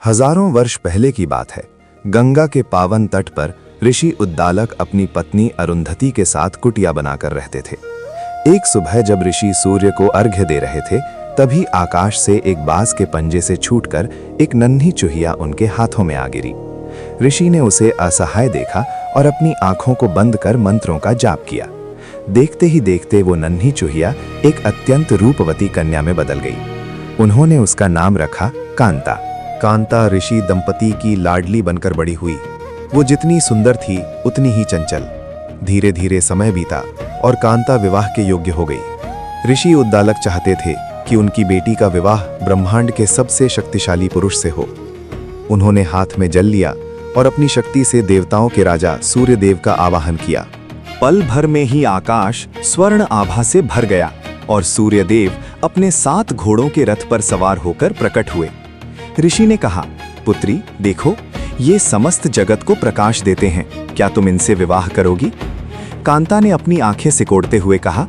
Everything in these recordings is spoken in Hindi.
हजारों वर्ष पहले की बात है। गंगा के पावन तट पर ऋषि उद्दालक अपनी पत्नी अरुंधति के साथ कुटिया बनाकर रहते थे। एक सुबह जब ऋषि सूर्य को अर्घ्य दे रहे थे, तभी आकाश से एक बाज के पंजे से छूटकर एक नन्ही चूहिया उनके हाथों में आ गिरी। ऋषि ने उसे असहाय देखा और अपनी आंखों को बंद कर मंत्रों का जाप किया। देखते ही देखते वो नन्ही चूहिया एक अत्यंत रूपवती कन्या में बदल गई। उन्होंने उसका नाम रखा कांता। कांता ऋषि दंपति की लाडली बनकर बड़ी हुई। वो जितनी सुंदर थी उतनी ही चंचल। धीरे धीरे समय बीता और कांता विवाह के योग्य हो गई। ऋषि उद्दालक चाहते थे कि उनकी बेटी का विवाह ब्रह्मांड के सबसे शक्तिशाली पुरुष से हो। उन्होंने हाथ में जल लिया और अपनी शक्ति से देवताओं के राजा सूर्यदेव का आवाहन किया। पल भर में ही आकाश स्वर्ण आभा से भर गया और सूर्यदेव अपने 7 घोड़ों के रथ पर सवार होकर प्रकट हुए। ऋषि ने कहा, पुत्री देखो, ये समस्त जगत को प्रकाश देते हैं, क्या तुम इनसे विवाह करोगी? कांता ने अपनी आंखें सिकोड़ते हुए कहा,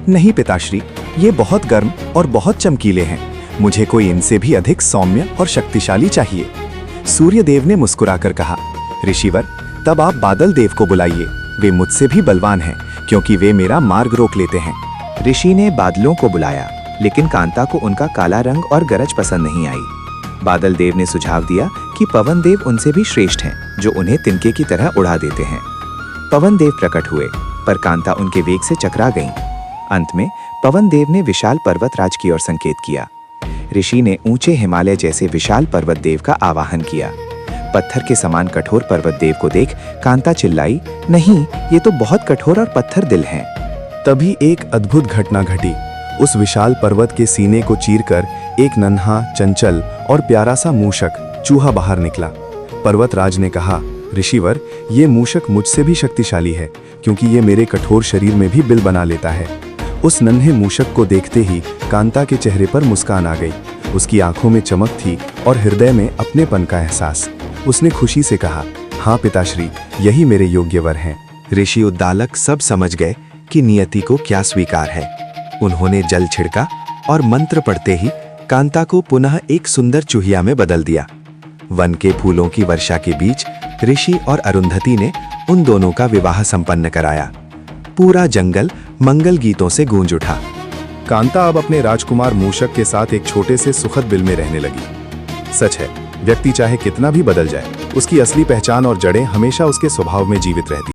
नहीं पिताश्री, ये बहुत गर्म और बहुत चमकीले हैं, मुझे कोई इनसे भी अधिक सौम्य और शक्तिशाली चाहिए। सूर्यदेव ने मुस्कुराकर कहा, ऋषिवर, तब आप बादल देव को बुलाइए, वे मुझसे भी बलवान हैं, क्योंकि वे मेरा मार्ग रोक लेते हैं। ऋषि ने बादलों को बुलाया, लेकिन कांता को उनका काला रंग और गरज पसंद नहीं आई। बादल देव ने सुझाव दिया कि पवन देव उनसे भी श्रेष्ठ हैं, जो उन्हें तिनके की तरह उड़ा देते हैं। पवन देव प्रकट हुए, पर कांता उनके वेग से चकरा गईं। अंत में पवन देव ने विशाल पर्वतराज की ओर संकेत किया। ऋषि ने ऊंचे हिमालय जैसे विशाल पर्वत देव का आवाहन किया। पत्थर के समान कठोर पर्वत देव को देख कांता चिल्लाई, नहीं, ये तो बहुत कठोर और पत्थर दिल हैं। तभी एक अद्भुत घटना घटी। उस विशाल पर्वत के सीने को चीरकर एक नन्हा, चंचल और प्यारा सा मूषक चूहा बाहर निकला। पर्वतराज ने कहा, ऋषिवर, ये मूषक मुझसे भी शक्तिशाली है, क्योंकि ये मेरे कठोर शरीर में भी बिल बना लेता है। उस नन्हे मूषक को देखते ही कांता के चेहरे पर मुस्कान आ गई। उसकी आंखों में चमक थी और हृदय में अपनेपन का एहसास। उसने खुशी से कहा, हाँ पिताश्री, यही मेरे योग्य वर हैं। ऋषि उद्दालक सब समझ गए कि नियति को क्या स्वीकार है। उन्होंने जल छिड़का और मंत्र पढ़ते ही कांता को पुनः एक सुंदर चूहिया में बदल दिया। वन के फूलों की वर्षा के बीच ऋषि और अरुंधति ने उन दोनों का विवाह संपन्न कराया। पूरा जंगल मंगल गीतों से गूंज उठा। कांता अब अपने राजकुमार मूषक के साथ एक छोटे से सुखद बिल में रहने लगी। सच है, व्यक्ति चाहे कितना भी बदल जाए, उसकी असली पहचान और जड़ें हमेशा उसके स्वभाव में जीवित रहती।